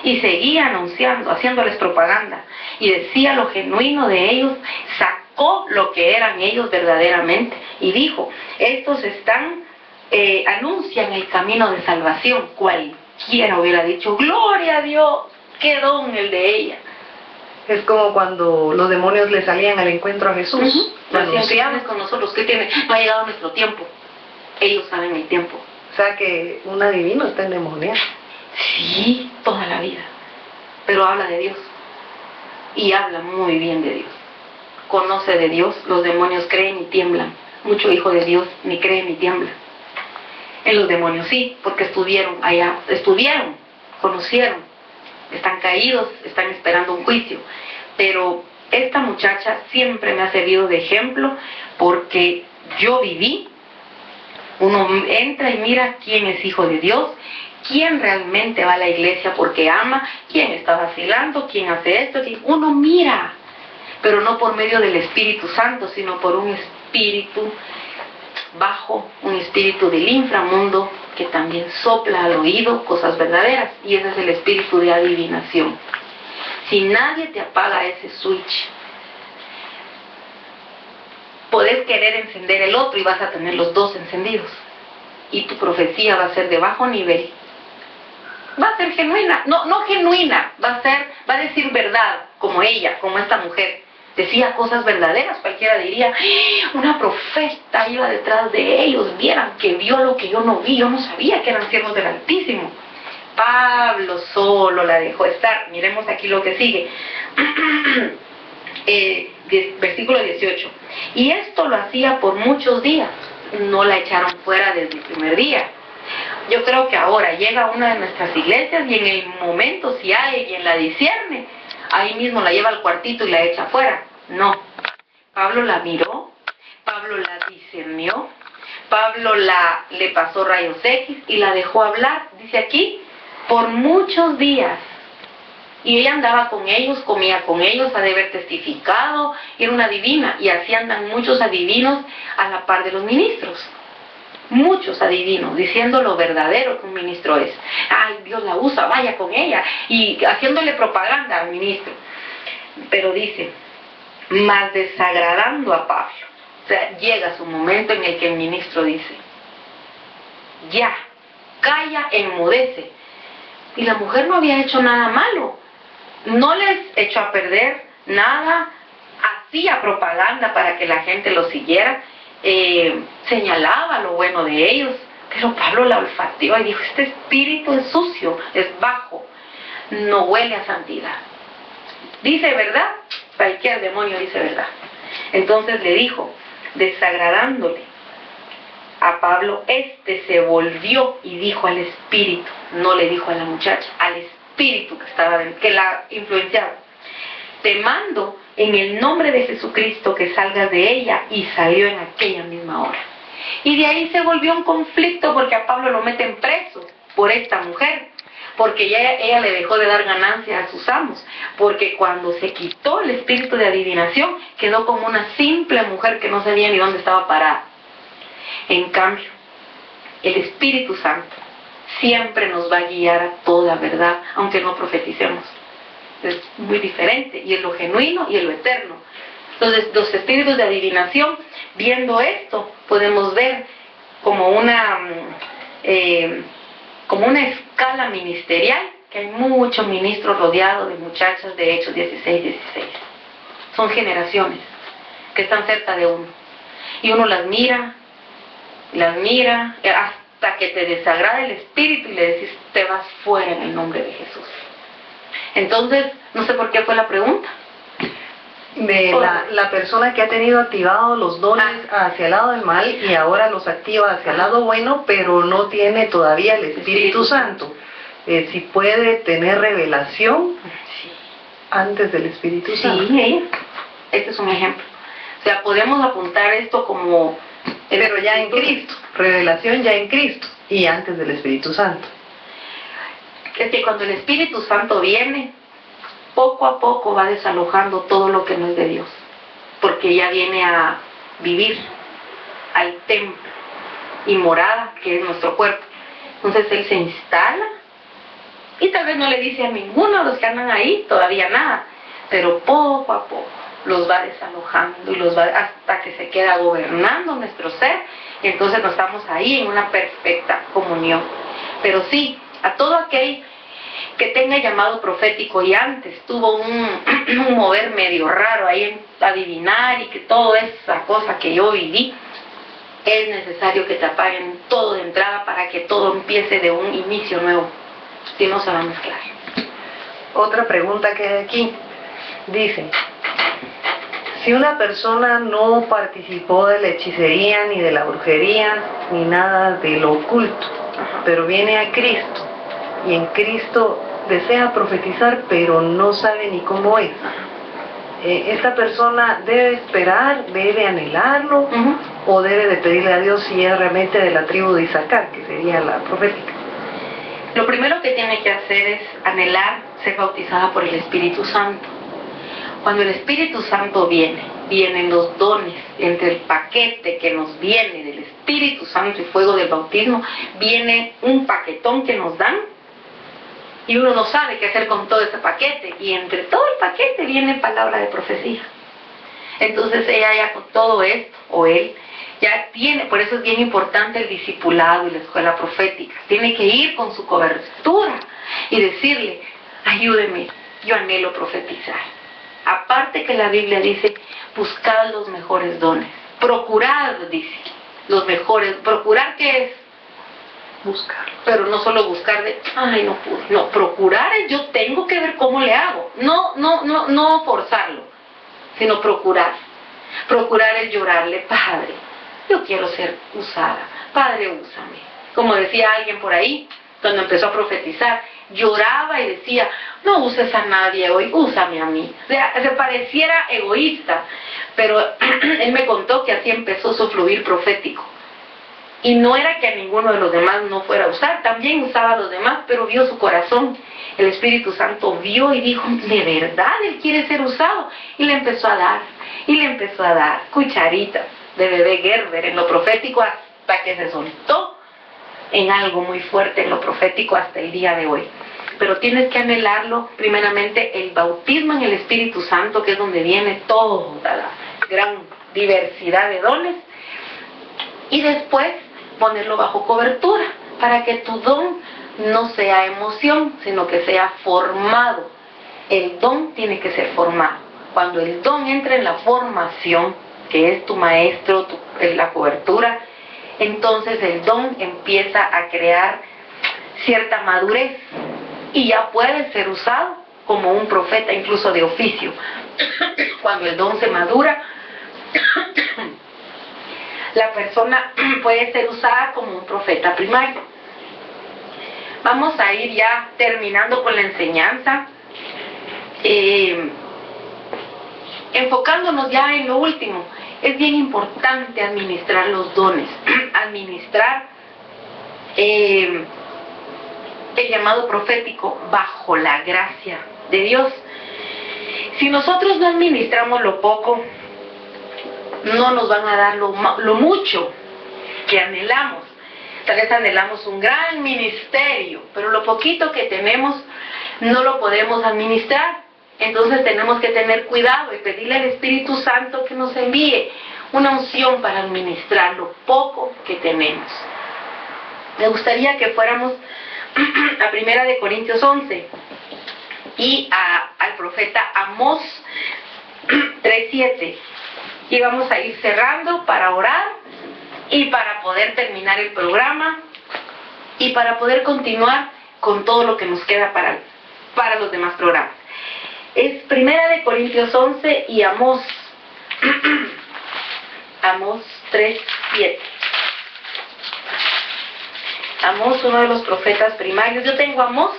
Y seguía anunciando, haciéndoles propaganda. Y decía lo genuino de ellos, sacó lo que eran ellos verdaderamente. Y dijo: estos están anuncian el camino de salvación. Cualquiera hubiera dicho, gloria a Dios, qué don el de ella. Es como cuando los demonios le salían al encuentro a Jesús. Decían, con nosotros, ¿qué tiene? No ha llegado nuestro tiempo. Ellos saben el tiempo. O sea que un adivino está endemoniado. Sí, toda la vida. Pero habla de Dios. Y habla muy bien de Dios. Conoce de Dios. Los demonios creen y tiemblan. Mucho hijo de Dios ni cree ni tiembla. En los demonios sí, porque estuvieron allá. Estuvieron, conocieron. Están caídos, están esperando un juicio. Pero esta muchacha siempre me ha servido de ejemplo porque yo viví. Uno entra y mira quién es hijo de Dios, quién realmente va a la iglesia porque ama, quién está vacilando, quién hace esto. Uno mira, pero no por medio del Espíritu Santo, sino por un espíritu bajo, un espíritu del inframundo que también sopla al oído cosas verdaderas, y ese es el espíritu de adivinación. Si nadie te apaga ese switch, podés querer encender el otro y vas a tener los dos encendidos. Y tu profecía va a ser de bajo nivel. Va a ser genuina. No genuina. Va a decir verdad, como ella, como esta mujer. Decía cosas verdaderas. Cualquiera diría, una profeta iba detrás de ellos. Vieran que vio lo que yo no vi. Yo no sabía que eran siervos del Altísimo. Pablo solo la dejó estar. Miremos aquí lo que sigue. Versículo 18. Y esto lo hacía por muchos días. No la echaron fuera desde el primer día. Yo creo que ahora llega a una de nuestras iglesias y en el momento, si alguien la discierne, ahí mismo la lleva al cuartito y la echa fuera. No. Pablo la miró, Pablo la discernió, Pablo le pasó rayos X y la dejó hablar. Dice aquí, por muchos días. Y ella andaba con ellos, comía con ellos, ha de haber testificado, era una adivina. Y así andan muchos adivinos a la par de los ministros. Muchos adivinos, diciendo lo verdadero que un ministro es. Ay, Dios la usa, vaya con ella. Y haciéndole propaganda al ministro. Pero dice, más desagradando a Pablo. O sea, llega su momento en el que el ministro dice, ya, calla, enmudece. Y la mujer no había hecho nada malo. No les echó a perder nada, hacía propaganda para que la gente lo siguiera, señalaba lo bueno de ellos, pero Pablo la olfateó y dijo, este espíritu es sucio, es bajo, no huele a santidad. Dice verdad, cualquier demonio dice verdad. Entonces le dijo, desagradándole a Pablo, se volvió y dijo al espíritu, no le dijo a la muchacha, al espíritu que la influenciaba, te mando en el nombre de Jesucristo que salgas de ella, y salió en aquella misma hora. Y de ahí se volvió un conflicto porque a Pablo lo meten preso por esta mujer, porque ella le dejó de dar ganancia a sus amos, porque cuando se quitó el espíritu de adivinación quedó como una simple mujer que no sabía ni dónde estaba parada. En cambio, el Espíritu Santo siempre nos va a guiar a toda verdad, aunque no profeticemos. Es muy diferente, y en lo genuino y en lo eterno. Entonces, los espíritus de adivinación, viendo esto, podemos ver como una escala ministerial, que hay muchos ministros rodeados de muchachas de Hechos 16. Son generaciones que están cerca de uno. Y uno las mira, hasta que te desagrada el espíritu y le decís, te vas fuera en el nombre de Jesús. Entonces, no sé por qué fue la pregunta. De la persona que ha tenido activados los dones hacia el lado del mal y ahora los activa hacia el lado bueno, pero no tiene todavía el Espíritu Santo. Si puede tener revelación antes del Espíritu Santo. Sí, este es un ejemplo. O sea, podemos apuntar esto como... Pero ya en Cristo, revelación ya en Cristo y antes del Espíritu Santo. Es que cuando el Espíritu Santo viene, poco a poco va desalojando todo lo que no es de Dios, porque ya viene a vivir al templo y morada que es nuestro cuerpo. Entonces Él se instala y tal vez no le dice a ninguno de los que andan ahí todavía nada, pero poco a poco los va desalojando y los va hasta que se queda gobernando nuestro ser, y entonces nos estamos ahí en una perfecta comunión. Pero sí, a todo aquel que tenga llamado profético y antes tuvo un mover medio raro ahí en adivinar y que toda esa cosa que yo viví, es necesario que te apaguen todo de entrada para que todo empiece de un inicio nuevo, si no se va a mezclar. Otra pregunta que hay aquí dice: si una persona no participó de la hechicería ni de la brujería ni nada de lo oculto, pero viene a Cristo y en Cristo desea profetizar pero no sabe ni cómo es, ¿esta persona debe esperar, debe anhelarlo o debe de pedirle a Dios si es realmente de la tribu de Isaacar, que sería la profética? Lo primero que tiene que hacer es anhelar ser bautizada por el Espíritu Santo. Cuando el Espíritu Santo vienen los dones. Entre el paquete que nos viene del Espíritu Santo y fuego del bautismo, viene un paquetón que nos dan y uno no sabe qué hacer con todo ese paquete, y entre todo el paquete viene palabra de profecía. Entonces ella ya con todo esto, o él, ya tiene, por eso es bien importante el discipulado y la escuela profética. Tiene que ir con su cobertura y decirle: ayúdeme, yo anhelo profetizar. Aparte que la Biblia dice: buscad los mejores dones. Procurad, dice, los mejores. ¿Procurar qué es? Buscar. Pero no solo buscar de, ay, no pude. No, procurar es yo tengo que ver cómo le hago. No forzarlo, sino procurar. Procurar es llorarle: Padre, yo quiero ser usada. Padre, úsame. Como decía alguien por ahí, cuando empezó a profetizar, lloraba y decía: no uses a nadie hoy, úsame a mí. O sea, se pareciera egoísta, pero él me contó que así empezó su fluir profético. Y no era que a ninguno de los demás no fuera a usar, también usaba a los demás, pero vio su corazón. El Espíritu Santo vio y dijo: de verdad él quiere ser usado. Y le empezó a dar, cucharitas de bebé Gerber en lo profético, hasta que se soltó en algo muy fuerte en lo profético hasta el día de hoy. Pero tienes que anhelarlo, primeramente el bautismo en el Espíritu Santo, que es donde viene toda la gran diversidad de dones, y después ponerlo bajo cobertura, para que tu don no sea emoción, sino que sea formado. El don tiene que ser formado. Cuando el don entra en la formación, que es tu maestro, la cobertura, entonces el don empieza a crear cierta madurez y ya puede ser usado como un profeta, incluso de oficio. Cuando el don se madura, la persona puede ser usada como un profeta primario. Vamos a ir ya terminando con la enseñanza, enfocándonos ya en lo último. Es bien importante administrar los dones, administrar el llamado profético bajo la gracia de Dios. Si nosotros no administramos lo poco, no nos van a dar lo mucho que anhelamos. Tal vez anhelamos un gran ministerio, pero lo poquito que tenemos no lo podemos administrar. Entonces tenemos que tener cuidado y pedirle al Espíritu Santo que nos envíe una unción para administrar lo poco que tenemos. Me gustaría que fuéramos a 1 Corintios 11 y al profeta Amós 3:7. Y vamos a ir cerrando para orar y para poder terminar el programa y para poder continuar con todo lo que nos queda para los demás programas. Es 1 Corintios 11 y Amós 3:7. Amós, uno de los profetas primarios. Yo tengo Amós.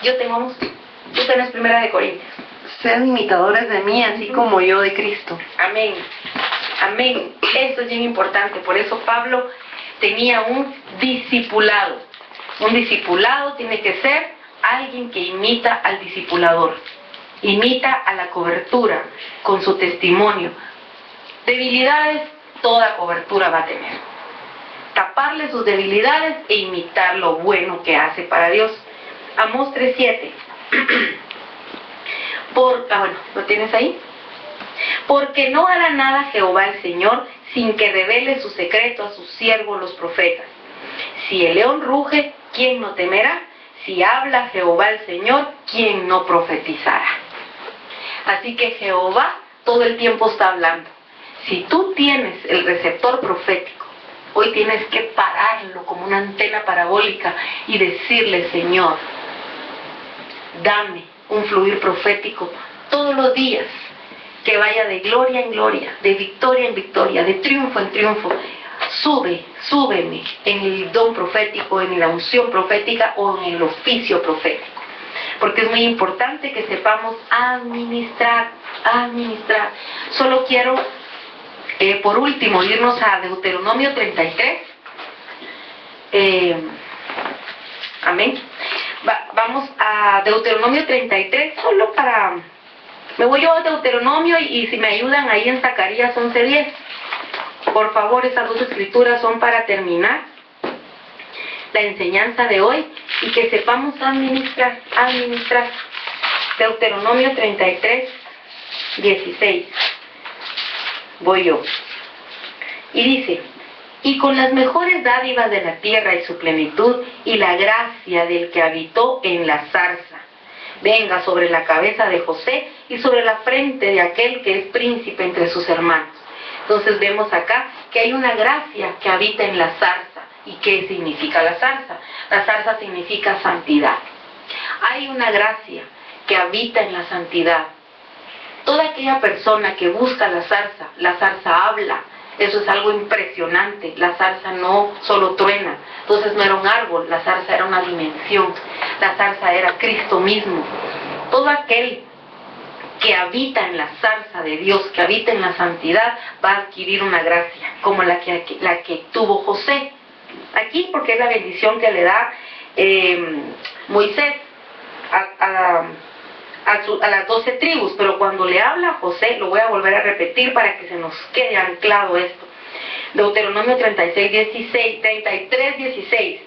Tú tenés 1 Corintios. Sean imitadores de mí, así como yo de Cristo. Amén. Amén. Eso es bien importante. Por eso Pablo tenía un discipulado. Un discipulado tiene que ser alguien que imita al discipulador. Imita a la cobertura con su testimonio. Debilidades, toda cobertura va a tener. Taparle sus debilidades e imitar lo bueno que hace para Dios. Amós 3:7. Bueno, ¿lo tienes ahí? Porque no hará nada Jehová el Señor sin que revele su secreto a sus siervos los profetas. Si el león ruge, ¿quién no temerá? Si habla Jehová el Señor, ¿quién no profetizará? Así que Jehová todo el tiempo está hablando. Si tú tienes el receptor profético, hoy tienes que pararlo como una antena parabólica y decirle: Señor, dame un fluir profético todos los días, que vaya de gloria en gloria, de victoria en victoria, de triunfo en triunfo. Súbeme en el don profético, en la unción profética o en el oficio profético. Porque es muy importante que sepamos administrar. Solo quiero, por último, irnos a Deuteronomio 33. Amén. Vamos a Deuteronomio 33, solo para... Me voy yo a Deuteronomio y si me ayudan ahí en Zacarías 11:10. Por favor, esas dos escrituras son para terminar la enseñanza de hoy y que sepamos administrar. Deuteronomio 33:16. Voy yo. Y dice: y con las mejores dádivas de la tierra y su plenitud, y la gracia del que habitó en la zarza, venga sobre la cabeza de José y sobre la frente de aquel que es príncipe entre sus hermanos. Entonces vemos acá que hay una gracia que habita en la zarza. ¿Y qué significa la zarza? La zarza significa santidad. Hay una gracia que habita en la santidad. Toda aquella persona que busca la zarza habla. Eso es algo impresionante. La zarza no solo truena. Entonces no era un árbol, la zarza era una dimensión. La zarza era Cristo mismo. Todo aquel que habita en la zarza de Dios, que habita en la santidad, va a adquirir una gracia, como la que tuvo José. Aquí, porque es la bendición que le da Moisés a las 12 tribus, pero cuando le habla a José, lo voy a volver a repetir para que se nos quede anclado esto. Deuteronomio 33:16.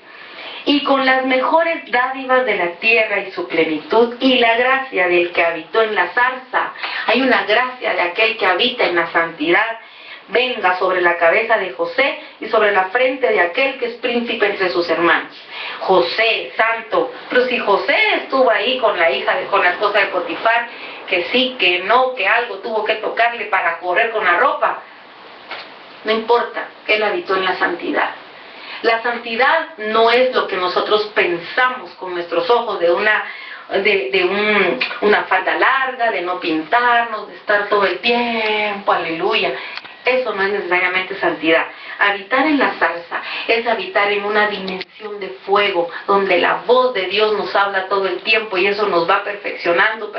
Y con las mejores dádivas de la tierra y su plenitud, y la gracia del que habitó en la zarza, hay una gracia de aquel que habita en la santidad, venga sobre la cabeza de José y sobre la frente de aquel que es príncipe entre sus hermanos. José, santo, pero si José estuvo ahí con la esposa de Potifar, que sí, que no, que algo tuvo que tocarle para correr con la ropa, no importa, él habitó en la santidad. La santidad no es lo que nosotros pensamos con nuestros ojos de una falda larga, de no pintarnos, de estar todo el tiempo, aleluya. Eso no es necesariamente santidad. Habitar en la zarza es habitar en una dimensión de fuego, donde la voz de Dios nos habla todo el tiempo y eso nos va perfeccionando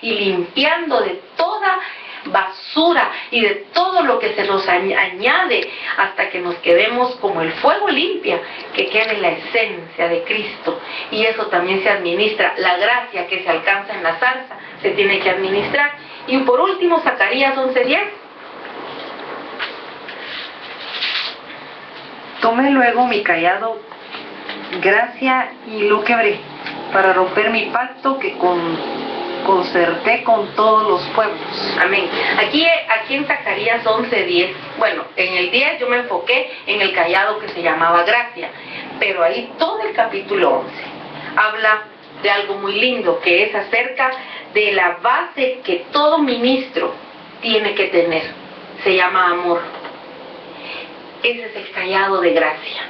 y limpiando de toda basura y de todo lo que se nos añade hasta que nos quedemos como el fuego limpia, que quede la esencia de Cristo. Y eso también se administra. La gracia que se alcanza en la zarza se tiene que administrar. Y por último, Zacarías 11:10. Tomé luego mi cayado, gracia, y lo quebré, para romper mi pacto que concerté con todos los pueblos. Amén. Aquí en Zacarías 11:10, bueno, en el 10 yo me enfoqué en el cayado que se llamaba gracia, pero ahí todo el capítulo 11 habla de algo muy lindo, que es acerca de la base que todo ministro tiene que tener. Se llama amor. Ese es el cayado de gracia.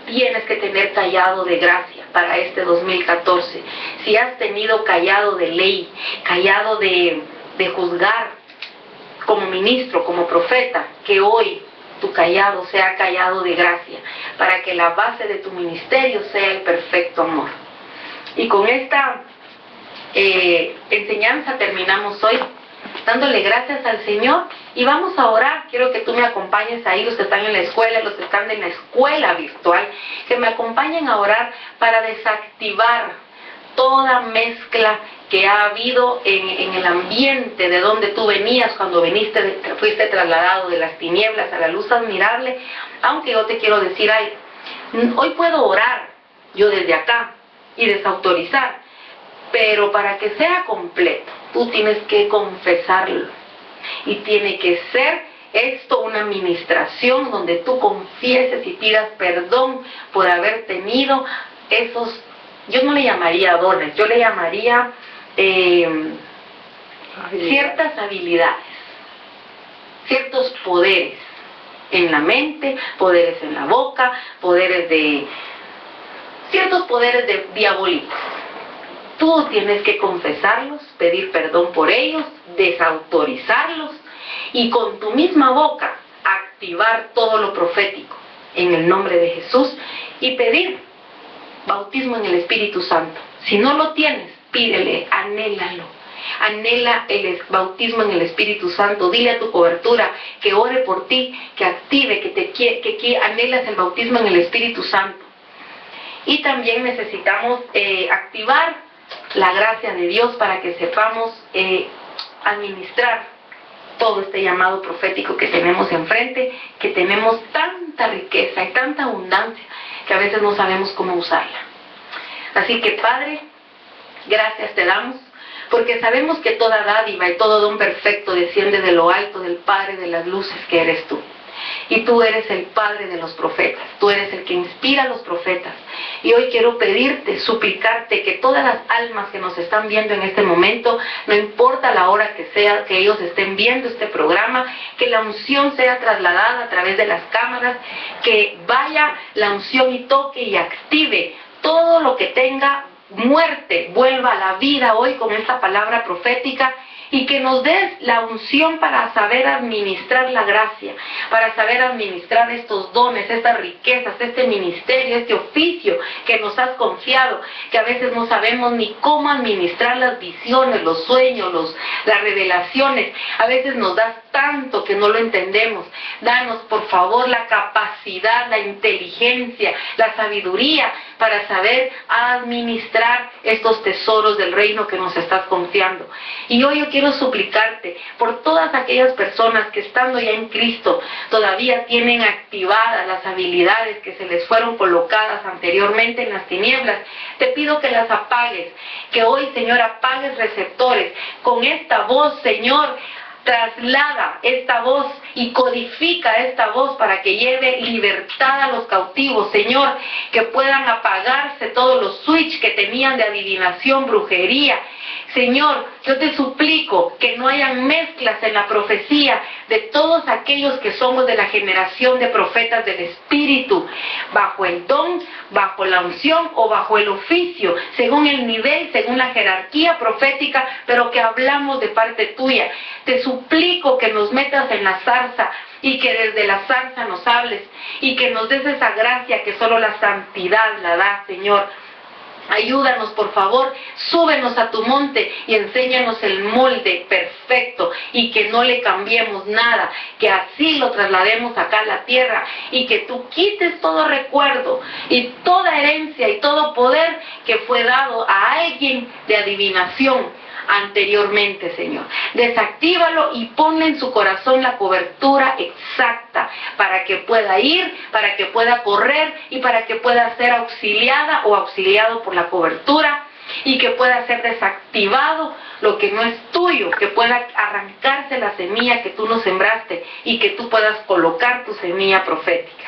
Tienes que tener cayado de gracia para este 2014. Si has tenido cayado de ley, cayado de juzgar como ministro, como profeta, que hoy tu cayado sea cayado de gracia, para que la base de tu ministerio sea el perfecto amor. Y con esta enseñanza terminamos hoy, dándole gracias al Señor, y vamos a orar. Quiero que tú me acompañes ahí, los que están en la escuela, los que están en la escuela virtual, que me acompañen a orar para desactivar toda mezcla que ha habido en el ambiente de donde tú venías cuando fuiste trasladado de las tinieblas a la luz admirable. Aunque yo te quiero decir algo, hoy puedo orar yo desde acá y desautorizar, pero para que sea completo, tú tienes que confesarlo. y tiene que ser esto una administración donde tú confieses y pidas perdón por haber tenido esos, yo no le llamaría dones, yo le llamaría ciertas habilidades, ciertos poderes en la mente, poderes en la boca, ciertos poderes diabólicos. Tú tienes que confesarlos, pedir perdón por ellos, desautorizarlos y con tu misma boca activar todo lo profético en el nombre de Jesús y pedir bautismo en el Espíritu Santo. Si no lo tienes, pídele, anhélalo. Anhela el bautismo en el Espíritu Santo. Dile a tu cobertura que ore por ti, que active, que anhelas el bautismo en el Espíritu Santo. Y también necesitamos activar la gracia de Dios para que sepamos administrar todo este llamado profético que tenemos enfrente, que tenemos tanta riqueza y tanta abundancia que a veces no sabemos cómo usarla. Así que, Padre, gracias te damos, porque sabemos que toda dádiva y todo don perfecto desciende de lo alto del Padre de las luces que eres tú. Y tú eres el Padre de los profetas, tú eres el que inspira a los profetas. Y hoy quiero pedirte, suplicarte que todas las almas que nos están viendo en este momento, no importa la hora que sea que ellos estén viendo este programa, que la unción sea trasladada a través de las cámaras, que vaya la unción y toque y active todo lo que tenga muerte, vuelva a la vida hoy con esta palabra profética. Y que nos des la unción para saber administrar la gracia, para saber administrar estos dones, estas riquezas, este ministerio, este oficio que nos has confiado, que a veces no sabemos ni cómo administrar las visiones, los sueños, las revelaciones. A veces nos das tanto que no lo entendemos. Danos, por favor, la capacidad, la inteligencia, la sabiduría para saber administrar estos tesoros del reino que nos estás confiando. Y hoy yo quiero suplicarte por todas aquellas personas que estando ya en Cristo todavía tienen activadas las habilidades que se les fueron colocadas anteriormente en las tinieblas. Te pido que las apagues, que hoy, Señor, apagues receptores con esta voz, Señor. Traslada esta voz y codifica esta voz para que lleve libertad a los cautivos, Señor, que puedan apagarse todos los switches que tenían de adivinación, brujería. Señor, yo te suplico que no hayan mezclas en la profecía de todos aquellos que somos de la generación de profetas del Espíritu, bajo el don, bajo la unción o bajo el oficio, según el nivel, según la jerarquía profética, pero que hablamos de parte tuya. Te suplico que nos metas en la zarza y que desde la zarza nos hables y que nos des esa gracia que solo la santidad la da, Señor. Ayúdanos, por favor, súbenos a tu monte y enséñanos el molde perfecto y que no le cambiemos nada, que así lo traslademos acá a la tierra y que tú quites todo recuerdo y toda herencia y todo poder que fue dado a alguien de adivinación anteriormente, Señor. Desactívalo y ponle en su corazón la cobertura exacta para que pueda ir, para que pueda correr y para que pueda ser auxiliada o auxiliado por la cobertura y que pueda ser desactivado lo que no es tuyo, que pueda arrancarse la semilla que tú nos sembraste y que tú puedas colocar tu semilla profética.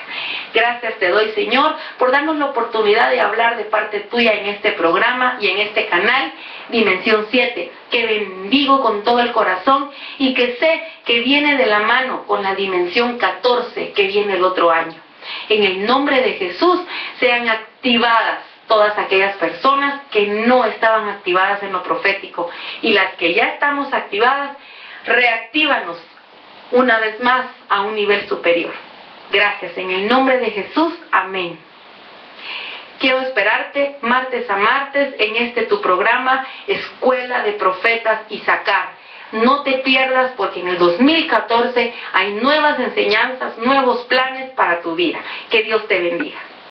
Gracias te doy, Señor, por darnos la oportunidad de hablar de parte tuya en este programa y en este canal, Dimensión 7, que bendigo con todo el corazón y que sé que viene de la mano con la Dimensión 14 que viene el otro año. En el nombre de Jesús, sean activadas todas aquellas personas que no estaban activadas en lo profético y las que ya estamos activadas, reactívanos una vez más a un nivel superior. Gracias, en el nombre de Jesús, amén. Quiero esperarte martes a martes en este tu programa, Escuela de Profetas Issachar. No te pierdas porque en el 2014 hay nuevas enseñanzas, nuevos planes para tu vida. Que Dios te bendiga.